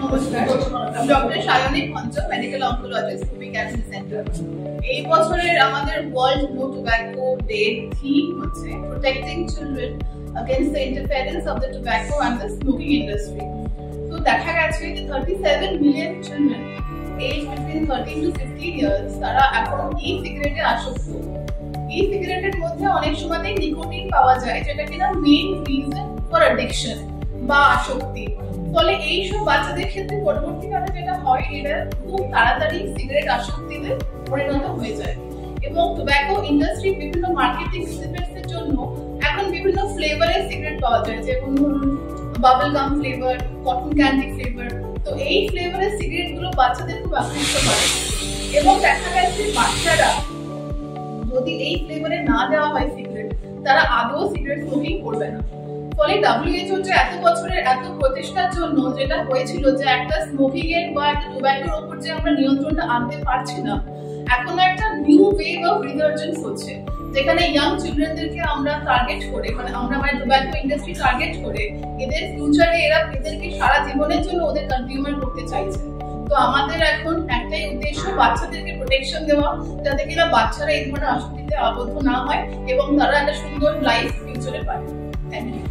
নমস্কার, আমি doctor Sayani Panch, medical oncologist, কুমি ক্যান্সার সেন্টার। এই বছরের আমাদের world no tobacco day theme হচ্ছে protecting children against the interference of the tobacco and the smoking industry. তো দেখা গেছে যে 37 million children age between 13 to 15 years তারা এখন ই-সিগারেটে আসক্ত। ই-সিগারেটের মধ্যে অনেক সময় নিকোটিন পাওয়া যায়, যেটা কিনা মেইন রিজন ফর অ্যাডিকশন বা আসক্তি। ফলে এইসব বাচ্চাদের ক্ষেত্রে পরবর্তীকালে যেটা হয়, এরা খুব তাড়াতাড়ি সিগারেট আসক্তিতে পরিণত হয়ে যায়। এবং টোব্যাকো ইন্ডাস্ট্রি বিভিন্ন মার্কেটিং এর জন্য এখন বিভিন্ন ফ্লেভারের সিগারেট পাওয়া যায়, যেমন ধরুন bubble gum flavour, cotton candy flavour. তো এই ফ্লেভারের সিগারেট গুলো বাচ্চাদের খুব আকৃষ্ট করে এবং দেখা গেছে বাচ্চারা যদি এই ফ্লেভারে না দেওয়া হয় সিগারেট, তারা আদৌ সিগারেট স্মোকিং করবে না। ফলে WHO যে এত বছরের এত প্রচেষ্টার জন্য যেটা হয়েছিল যে একটা স্মোকিং এর বা একটা টোব্যাকোর উপর যে আমরা নিয়ন্ত্রণটা আনতে পারছি না, এখন একটা নিউ ওয়েভ অফ রিসার্জেন্স হচ্ছে, যেখানে ইয়াং চিলড্রেনদেরকে আমরা টার্গেট করে, আমরা টোব্যাকো ইন্ডাস্ট্রি টার্গেট করে এদের ফিউচারে এদেরকে সারা জীবনের জন্য ওদের কনজিউমার করতে চাইছে। তো আমাদের এখন একটাই উদ্দেশ্য, বাচ্চাদেরকে প্রোটেকশন দেওয়া, যাতে কিনা বাচ্চারা এই ধরনের আসক্তিতে আবদ্ধ না হয় এবং তারা একটা সুন্দর লাইফ ফিউচারে পায়। Thank you.